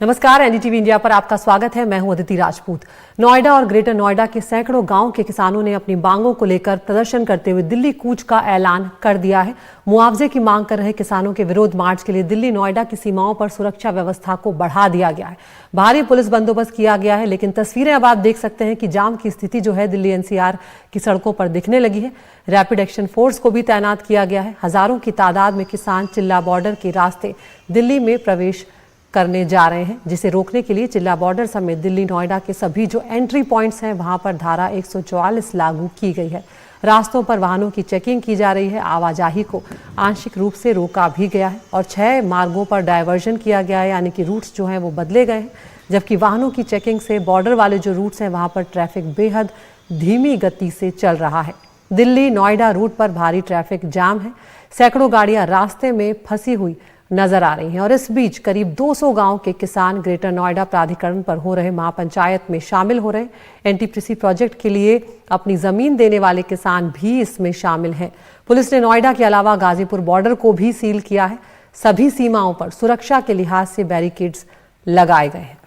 नमस्कार, NDTV India पर आपका स्वागत है। मैं हूं अदिति राजपूत। नोएडा और ग्रेटर नोएडा के सैकड़ों गांव के किसानों ने अपनी मांगों को लेकर प्रदर्शन करते हुए दिल्ली कूच का ऐलान कर दिया है। मुआवजे की मांग कर रहे किसानों के विरोध मार्च के लिए दिल्ली नोएडा की सीमाओं पर सुरक्षा व्यवस्था को बढ़ा दिया गया है। भारी पुलिस बंदोबस्त किया गया है, लेकिन तस्वीरें अब आप देख सकते हैं कि जाम की स्थिति जो है दिल्ली एनसीआर की सड़कों पर दिखने लगी है। रैपिड एक्शन फोर्स को भी तैनात किया गया है। हजारों की तादाद में किसान चिल्ला बॉर्डर के रास्ते दिल्ली में प्रवेश करने जा रहे हैं, जिसे रोकने के लिए चिल्ला बॉर्डर समेत दिल्ली नोएडा के सभी जो एंट्री पॉइंट्स हैं वहां पर धारा 144 लागू की गई है। रास्तों पर वाहनों की चेकिंग की जा रही है। आवाजाही को आंशिक रूप से रोका भी गया है और 6 मार्गों पर डायवर्जन किया गया है, यानी कि रूट्स जो हैं वो बदले गए हैं। जबकि वाहनों की चेकिंग से बॉर्डर वाले जो रूट्स हैं वहां पर ट्रैफिक बेहद धीमी गति से चल रहा है। दिल्ली नोएडा रूट पर भारी ट्रैफिक जाम है। सैकड़ों गाड़ियां रास्ते में फंसी हुई नजर आ रही हैं और इस बीच करीब 200 गांव के किसान ग्रेटर नोएडा प्राधिकरण पर हो रहे महापंचायत में शामिल हो रहे हैं। एनटीपीसी प्रोजेक्ट के लिए अपनी जमीन देने वाले किसान भी इसमें शामिल हैं। पुलिस ने नोएडा के अलावा गाजीपुर बॉर्डर को भी सील किया है। सभी सीमाओं पर सुरक्षा के लिहाज से बैरिकेड्स लगाए गए हैं।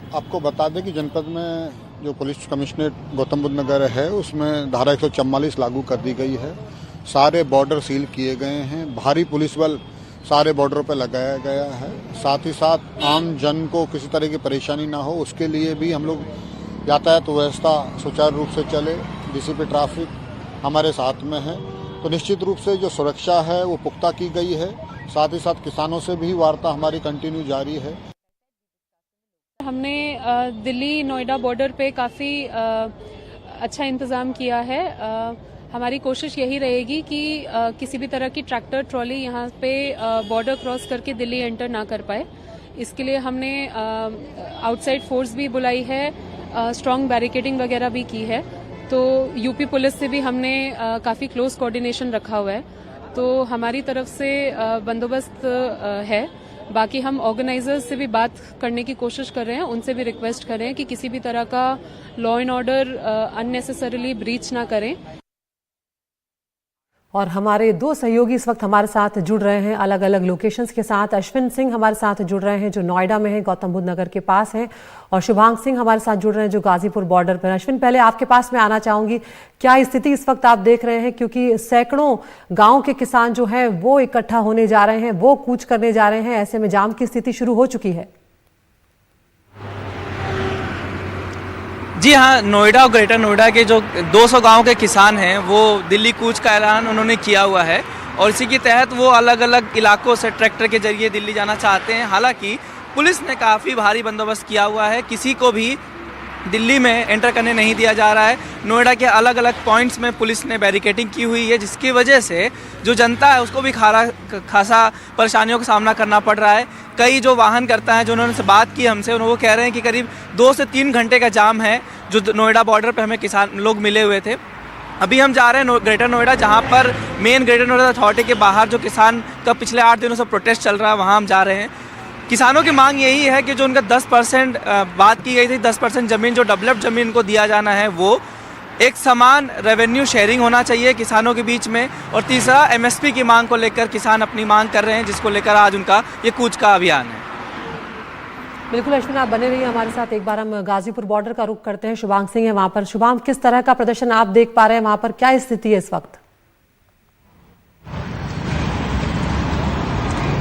आपको बता दें कि जनपद में जो पुलिस कमिश्नरेट गौतम बुद्ध नगर है उसमें धारा 144 लागू कर दी गई है। सारे बॉर्डर सील किए गए हैं। भारी पुलिस बल सारे बॉर्डर पर लगाया गया है। साथ ही साथ आम जन को किसी तरह की परेशानी ना हो उसके लिए भी हम लोग यातायात व्यवस्था सुचारू रूप से चले। डीसीपी ट्रैफिक हमारे साथ में है, तो निश्चित रूप से जो सुरक्षा है वो पुख्ता की गई है। साथ ही साथ किसानों से भी वार्ता हमारी कंटिन्यू जारी है। हमने दिल्ली नोएडा बॉर्डर पे काफ़ी अच्छा इंतज़ाम किया है। हमारी कोशिश यही रहेगी कि किसी भी तरह की ट्रैक्टर ट्रॉली यहाँ पे बॉर्डर क्रॉस करके दिल्ली एंटर ना कर पाए। इसके लिए हमने आउटसाइड फोर्स भी बुलाई है, स्ट्रॉन्ग बैरिकेडिंग वगैरह भी की है। तो यूपी पुलिस से भी हमने काफ़ी क्लोज कोऑर्डिनेशन रखा हुआ है, तो हमारी तरफ से बंदोबस्त है। बाकी हम ऑर्गेनाइजर्स से भी बात करने की कोशिश कर रहे हैं, उनसे भी रिक्वेस्ट कर रहे हैं कि किसी भी तरह का law and order unnecessarily breach ना करें। और हमारे 2 सहयोगी इस वक्त हमारे साथ जुड़ रहे हैं अलग अलग लोकेशंस के साथ। अश्विन सिंह हमारे साथ जुड़ रहे हैं जो नोएडा में है, गौतम बुद्ध नगर के पास है, और शुभांग सिंह हमारे साथ जुड़ रहे हैं जो गाजीपुर बॉर्डर पर। अश्विन, पहले आपके पास में आना चाहूंगी, क्या स्थिति इस वक्त आप देख रहे हैं? क्योंकि सैकड़ों गाँव के किसान जो हैं वो इकट्ठा होने जा रहे हैं, वो कूच करने जा रहे हैं। ऐसे में जाम की स्थिति शुरू हो चुकी है। जी हाँ, नोएडा और ग्रेटर नोएडा के जो 200 गांव के किसान हैं वो दिल्ली कूच का ऐलान उन्होंने किया हुआ है और इसी के तहत वो अलग अलग इलाकों से ट्रैक्टर के जरिए दिल्ली जाना चाहते हैं। हालांकि पुलिस ने काफ़ी भारी बंदोबस्त किया हुआ है, किसी को भी दिल्ली में एंटर करने नहीं दिया जा रहा है। नोएडा के अलग अलग पॉइंट्स में पुलिस ने बैरिकेडिंग की हुई है, जिसकी वजह से जो जनता है उसको भी खासा परेशानियों का सामना करना पड़ रहा है। कई जो वाहन करता है, जो उन्होंने से बात की हमसे, वो कह रहे हैं कि करीब 2 से 3 घंटे का जाम है जो नोएडा बॉर्डर पर हमें किसान लोग मिले हुए थे। अभी हम जा रहे हैं ग्रेटर नोएडा, जहाँ पर मेन ग्रेटर नोएडा अथॉरिटी के बाहर जो किसान का पिछले 8 दिनों से प्रोटेस्ट चल रहा है, वहाँ हम जा रहे हैं। किसानों की मांग यही है कि जो उनका 10% बात की गई थी, 10% ज़मीन जो डेवलप्ड ज़मीन को दिया जाना है, वो एक समान रेवेन्यू शेयरिंग होना चाहिए किसानों के बीच में। और तीसरा, एमएसपी की मांग को लेकर किसान अपनी मांग कर रहे हैं, जिसको लेकर आज उनका ये कूच का अभियान है। बिल्कुल अश्विन, आप बने रहिए हमारे साथ। एक बार हम गाजीपुर बॉर्डर का रुख करते हैं। शुभांग सिंह है वहां पर। शुभांग, किस तरह का प्रदर्शन आप देख पा रहे हैं वहां पर? क्या स्थिति है इस वक्त?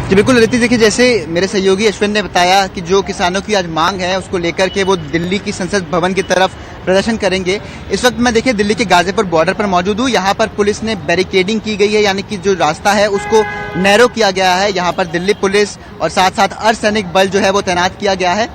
जी बिल्कुल अदिति, देखिए जैसे मेरे सहयोगी अश्विन ने बताया कि जो किसानों की आज मांग है उसको लेकर के वो दिल्ली की संसद भवन की तरफ प्रदर्शन करेंगे। इस वक्त मैं देखिए दिल्ली के गाजीपुर बॉर्डर पर मौजूद हूँ। यहाँ पर पुलिस ने बैरिकेडिंग की गई है, यानी कि जो रास्ता है उसको नैरो किया गया है। यहाँ पर दिल्ली पुलिस और साथ साथ अर्धसैनिक बल जो है वो तैनात किया गया है।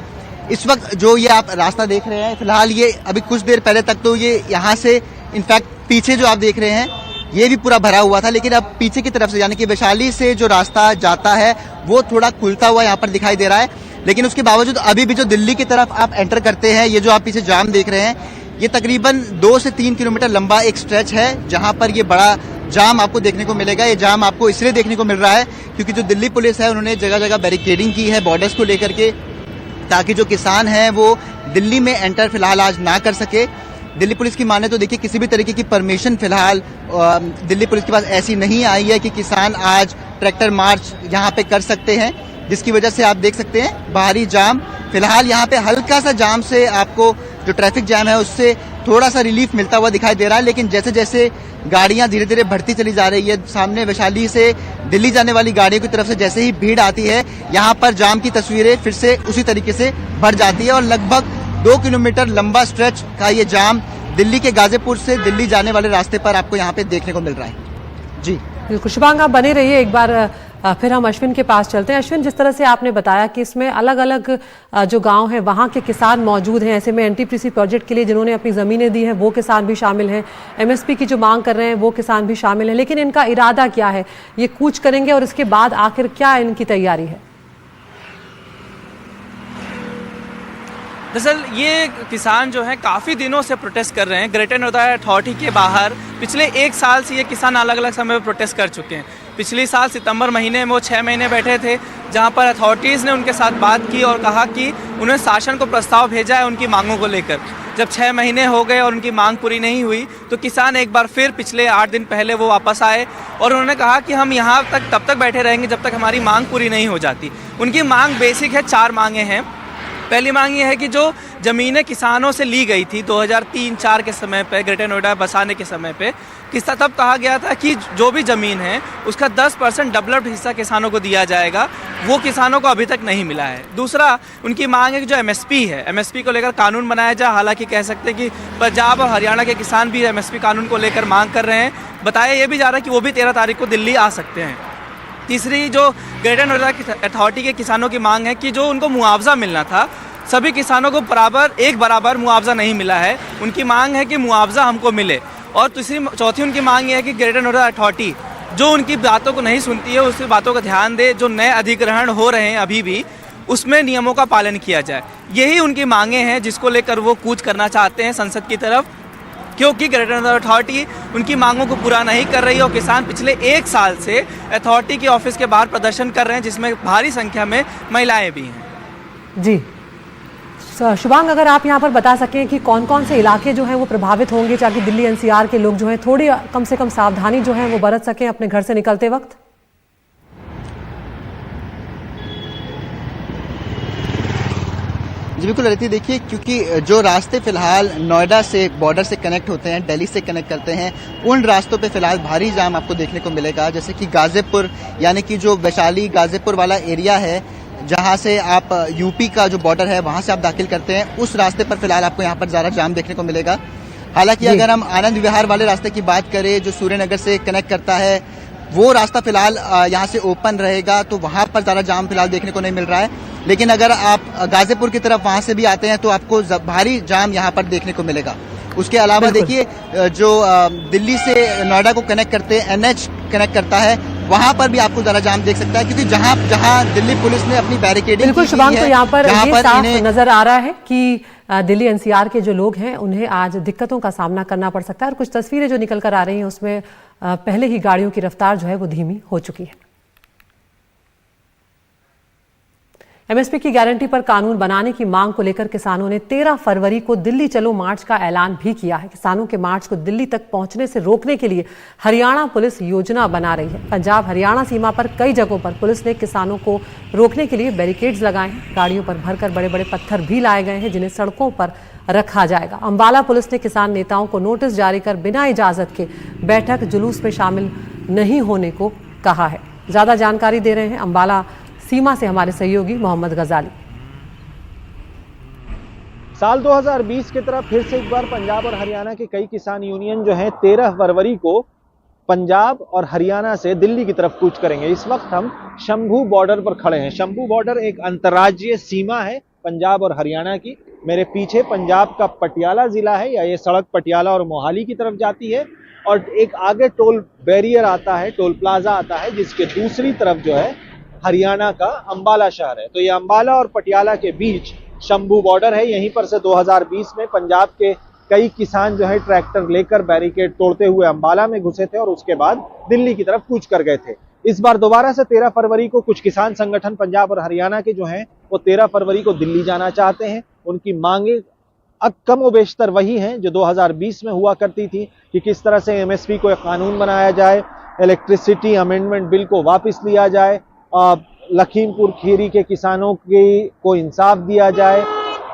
इस वक्त जो ये आप रास्ता देख रहे हैं, फिलहाल ये अभी कुछ देर पहले तक तो ये यहाँ से इनफैक्ट पीछे जो आप देख रहे हैं ये भी पूरा भरा हुआ था, लेकिन अब पीछे की तरफ से यानी कि वैशाली से जो रास्ता जाता है वो थोड़ा खुलता हुआ यहाँ पर दिखाई दे रहा है। लेकिन उसके बावजूद अभी भी जो दिल्ली की तरफ आप एंटर करते हैं, ये जो आप पीछे जाम देख रहे हैं, ये तकरीबन 2 से 3 किलोमीटर लंबा एक स्ट्रेच है जहाँ पर ये बड़ा जाम आपको देखने को मिलेगा। ये जाम आपको इसलिए देखने को मिल रहा है क्योंकि जो दिल्ली पुलिस है उन्होंने जगह जगह बैरिकेडिंग की है बॉर्डर्स को लेकर के, ताकि जो किसान हैं वो दिल्ली में एंटर फिलहाल आज ना कर सके। दिल्ली पुलिस की माने तो देखिए किसी भी तरीके की परमिशन फिलहाल दिल्ली पुलिस के पास ऐसी नहीं आई है कि किसान आज ट्रैक्टर मार्च यहाँ पे कर सकते हैं, जिसकी वजह से आप देख सकते हैं बाहरी जाम। फिलहाल यहाँ पे हल्का सा जाम से आपको जो ट्रैफिक जाम है उससे थोड़ा सा रिलीफ मिलता हुआ दिखाई दे रहा है, लेकिन जैसे जैसे गाड़ियां धीरे धीरे बढ़ती चली जा रही है, सामने वैशाली से दिल्ली जाने वाली गाड़ियों की तरफ से जैसे ही भीड़ आती है, यहाँ पर जाम की तस्वीरें फिर से उसी तरीके से बढ़ जाती है और लगभग 2 किलोमीटर लंबा स्ट्रेच का ये जाम दिल्ली के गाजीपुर से दिल्ली जाने वाले रास्ते पर आपको यहाँ पे देखने को मिल रहा है। जी बिल्कुल, शुभांग आप बने रहिए। एक बार फिर हम अश्विन के पास चलते हैं। अश्विन, जिस तरह से आपने बताया कि इसमें अलग अलग जो गांव हैं वहां के किसान मौजूद हैं, ऐसे में एनटीपीसी प्रोजेक्ट के लिए जिन्होंने अपनी ज़मीनें दी हैं वो किसान भी शामिल हैं, एमएसपी की जो मांग कर रहे हैं वो किसान भी शामिल हैं, लेकिन इनका इरादा क्या है? ये कूच करेंगे और इसके बाद आखिर क्या इनकी तैयारी है? दरअसल ये किसान जो है काफ़ी दिनों से प्रोटेस्ट कर रहे हैं ग्रेटर नोएडा अथॉरिटी के बाहर। पिछले 1 साल से ये किसान अलग अलग समय पर प्रोटेस्ट कर चुके हैं। पिछले साल सितंबर महीने में वो 6 महीने बैठे थे, जहां पर अथॉरिटीज़ ने उनके साथ बात की और कहा कि उन्हें शासन को प्रस्ताव भेजा है उनकी मांगों को लेकर। जब 6 महीने हो गए और उनकी मांग पूरी नहीं हुई तो किसान एक बार फिर पिछले 8 दिन पहले वो वापस आए और उन्होंने कहा कि हम यहाँ तक तब तक बैठे रहेंगे जब तक हमारी मांग पूरी नहीं हो जाती। उनकी मांग बेसिक है, 4 मांगें हैं। पहली मांग ये है कि जो ज़मीनें किसानों से ली गई थी 2003-4 के समय पे, ग्रेटर नोएडा बसाने के समय पे, तब कहा गया था कि जो भी ज़मीन है उसका 10% डेवलप्ड हिस्सा किसानों को दिया जाएगा, वो किसानों को अभी तक नहीं मिला है। दूसरा उनकी मांग है कि जो एमएसपी है, एमएसपी को लेकर कानून बनाया जाए। हालांकि कह सकते हैं कि पंजाब और हरियाणा के किसान भी एमएसपी कानून को लेकर मांग कर रहे हैं। बताया ये भी जा रहा है कि वो भी 13 तारीख को दिल्ली आ सकते हैं। तीसरी जो ग्रेटर नोएडा अथॉरिटी के किसानों की मांग है कि जो उनको मुआवजा मिलना था, सभी किसानों को एक बराबर मुआवजा नहीं मिला है। उनकी मांग है कि मुआवजा हमको मिले। और चौथी उनकी मांग ये है कि ग्रेटर नोएडा अथॉरिटी जो उनकी बातों को नहीं सुनती है उसकी बातों का ध्यान दे। जो नए अधिग्रहण हो रहे हैं अभी भी, उसमें नियमों का पालन किया जाए। यही उनकी मांगे हैं जिसको लेकर वो कूच करना चाहते हैं संसद की तरफ, क्योंकि ग्रेटर नोएडा अथॉरिटी उनकी मांगों को पूरा नहीं कर रही और किसान पिछले 1 साल से अथॉरिटी के ऑफिस के बाहर प्रदर्शन कर रहे हैं, जिसमें भारी संख्या में महिलाएं भी हैं। जी शुभांग, अगर आप यहाँ पर बता सकें कि कौन कौन से इलाके जो हैं वो प्रभावित होंगे, ताकि दिल्ली एनसीआर के लोग जो हैं थोड़ी कम से कम सावधानी जो है वो बरत सकें अपने घर से निकलते वक्त। जी बिल्कुल रहती, देखिए क्योंकि जो रास्ते फिलहाल नोएडा से बॉर्डर से कनेक्ट होते हैं, दिल्ली से कनेक्ट करते हैं, उन रास्तों पे फिलहाल भारी जाम आपको देखने को मिलेगा। जैसे कि गाजीपुर, यानी कि जो वैशाली गाजीपुर वाला एरिया है, जहां से आप यूपी का जो बॉर्डर है वहां से आप दाखिल करते हैं, उस रास्ते पर फिलहाल आपको यहाँ पर ज़्यादा जाम देखने को मिलेगा। हालांकि अगर हम आनंद विहार वाले रास्ते की बात करें जो सूर्यनगर से कनेक्ट करता है, वो रास्ता फिलहाल यहाँ से ओपन रहेगा, तो वहां पर ज़्यादा जाम फिलहाल देखने को नहीं मिल रहा है। लेकिन अगर आप गाजीपुर की तरफ वहां से भी आते हैं तो आपको भारी जाम यहाँ पर देखने को मिलेगा। उसके अलावा देखिए जो दिल्ली से नोएडा को कनेक्ट करते हैं, एनएच कनेक्ट करता है, वहां पर भी आपको जरा जाम देख सकता है, क्योंकि जहां दिल्ली पुलिस ने अपनी बैरिकेडिंग बिल्कुल शुभांग, तो यहाँ पर ये साफ नजर आ रहा है कि दिल्ली एनसीआर के जो लोग हैं उन्हें आज दिक्कतों का सामना करना पड़ सकता है। और कुछ तस्वीरें जो निकल कर आ रही हैं उसमें पहले ही गाड़ियों की रफ्तार जो है वो धीमी हो चुकी है। एमएसपी की गारंटी पर कानून बनाने की मांग को लेकर किसानों ने 13 फरवरी को दिल्ली चलो मार्च का ऐलान भी किया है। किसानों के मार्च को दिल्ली तक पहुंचने से रोकने के लिए हरियाणा पुलिस योजना बना रही है। पंजाब हरियाणा सीमा पर कई जगहों पर पुलिस ने किसानों को रोकने के लिए बैरिकेड्स लगाए हैं। गाड़ियों पर भरकर बड़े बड़े पत्थर भी लाए गए हैं जिन्हें सड़कों पर रखा जाएगा। अंबाला पुलिस ने किसान नेताओं को नोटिस जारी कर बिना इजाजत के बैठक जुलूस में शामिल नहीं होने को कहा है। ज्यादा जानकारी दे रहे हैं अंबाला सीमा से हमारे सहयोगी मोहम्मद गजाली। साल 2020 की तरह फिर से एक बार पंजाब और हरियाणा के कई किसान यूनियन जो हैं 13 फरवरी को पंजाब और हरियाणा से दिल्ली की तरफ कूच करेंगे। इस वक्त हम शंभू बॉर्डर पर खड़े हैं। शंभू बॉर्डर एक अंतर्राज्यीय सीमा है पंजाब और हरियाणा की। मेरे पीछे पंजाब का पटियाला जिला है, या ये सड़क पटियाला और मोहाली की तरफ जाती है, और एक आगे टोल बैरियर आता है, टोल प्लाजा आता है, जिसके दूसरी तरफ जो है हरियाणा का अंबाला शहर है। तो ये अंबाला और पटियाला के बीच शंभू बॉर्डर है। यहीं पर से 2020 में पंजाब के कई किसान जो है ट्रैक्टर लेकर बैरिकेड तोड़ते हुए अंबाला में घुसे थे और उसके बाद दिल्ली की तरफ कूच कर गए थे। इस बार दोबारा से 13 फरवरी को कुछ किसान संगठन पंजाब और हरियाणा के जो हैं वो 13 फरवरी को दिल्ली जाना चाहते हैं। उनकी मांगे कम व बेशतर वही हैं जो 2020 में हुआ करती थी कि किस तरह से एमएसपी को एक कानून बनाया जाए, इलेक्ट्रिसिटी अमेंडमेंट बिल को वापस लिया जाए, लखीमपुर खीरी के किसानों को इंसाफ दिया जाए,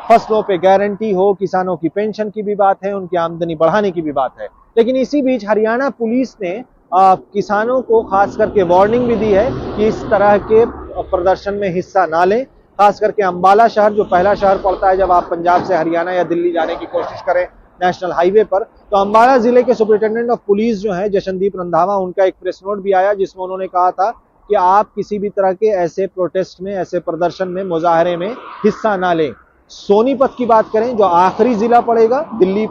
फसलों पे गारंटी हो, किसानों की पेंशन की भी बात है, उनकी आमदनी बढ़ाने की भी बात है। लेकिन इसी बीच हरियाणा पुलिस ने किसानों को खास करके वार्निंग भी दी है कि इस तरह के प्रदर्शन में हिस्सा ना लें। खास करके अंबाला शहर, जो पहला शहर पड़ता है जब आप पंजाब से हरियाणा या दिल्ली जाने की कोशिश करें नेशनल हाईवे पर, तो अंबाला जिले के सुपरिटेंडेंट ऑफ पुलिस जो है जशनदीप रंधावा, उनका एक प्रेस नोट भी आया जिसमें उन्होंने कहा था कि आप किसी भी तरह के ऐसे प्रोटेस्ट में, ऐसे प्रदर्शन में, मुजाहरे में हिस्सा ना लें। सोनीपत की बात करें, जो आखिरी जिला पड़ेगा दिल्ली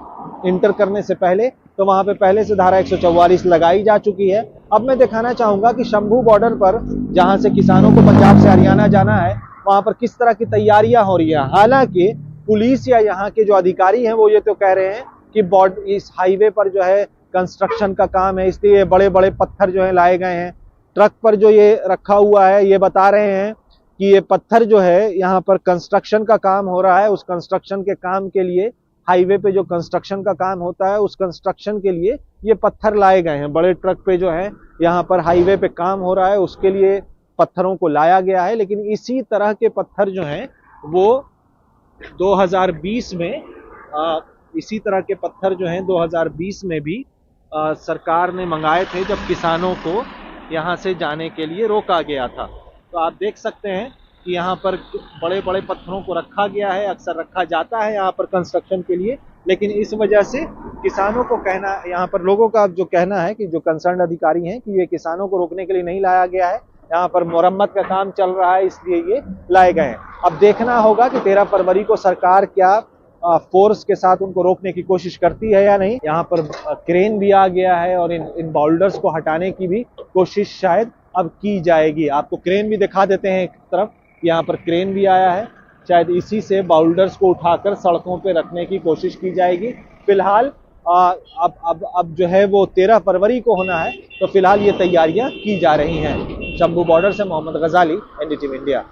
इंटर करने से पहले, तो वहां पे पहले से धारा 144 लगाई जा चुकी है। अब मैं दिखाना चाहूंगा कि शंभू बॉर्डर पर, जहां से किसानों को पंजाब से हरियाणा जाना है, वहां पर किस तरह की तैयारियां हो रही है। हालांकि पुलिस या यहाँ के जो अधिकारी हैं वो ये तो कह रहे हैं कि इस हाईवे पर जो है कंस्ट्रक्शन का काम है, इसलिए बड़े बड़े पत्थर जो है लाए गए हैं। ट्रक पर जो ये रखा हुआ है, ये बता रहे हैं कि ये पत्थर जो है यहाँ पर कंस्ट्रक्शन का काम हो रहा है। उस कंस्ट्रक्शन के काम के लिए, हाईवे पे जो कंस्ट्रक्शन का काम होता है, उस कंस्ट्रक्शन के लिए ये पत्थर लाए गए हैं। बड़े ट्रक पे जो है यहाँ पर हाईवे पे काम हो रहा है, उसके लिए पत्थरों को लाया गया है। लेकिन इसी तरह के पत्थर जो हैं वो 2020 में इसी तरह के पत्थर जो हैं 2020 में भी सरकार ने मंगाए थे, जब किसानों को यहाँ से जाने के लिए रोका गया था। तो आप देख सकते हैं कि यहाँ पर बड़े बड़े पत्थरों को रखा गया है, अक्सर रखा जाता है यहाँ पर कंस्ट्रक्शन के लिए। लेकिन इस वजह से किसानों को कहना, यहाँ पर लोगों का जो कहना है कि जो कंसर्न अधिकारी हैं कि ये किसानों को रोकने के लिए नहीं लाया गया है, यहाँ पर मुरम्मत का काम चल रहा है इसलिए ये लाए गए हैं। अब देखना होगा कि 13 फरवरी को सरकार क्या फोर्स के साथ उनको रोकने की कोशिश करती है या नहीं। यहाँ पर क्रेन भी आ गया है और इन बाउल्डर्स को हटाने की भी कोशिश शायद अब की जाएगी। आपको क्रेन भी दिखा देते हैं, एक तरफ यहाँ पर क्रेन भी आया है, शायद इसी से बाउल्डर्स को उठाकर सड़कों पे रखने की कोशिश की जाएगी। फिलहाल अब जो है वो 13 फरवरी को होना है, तो फिलहाल ये तैयारियां की जा रही हैं। शंभू बॉर्डर से मोहम्मद गजाली, एनडीटीवी इंडिया।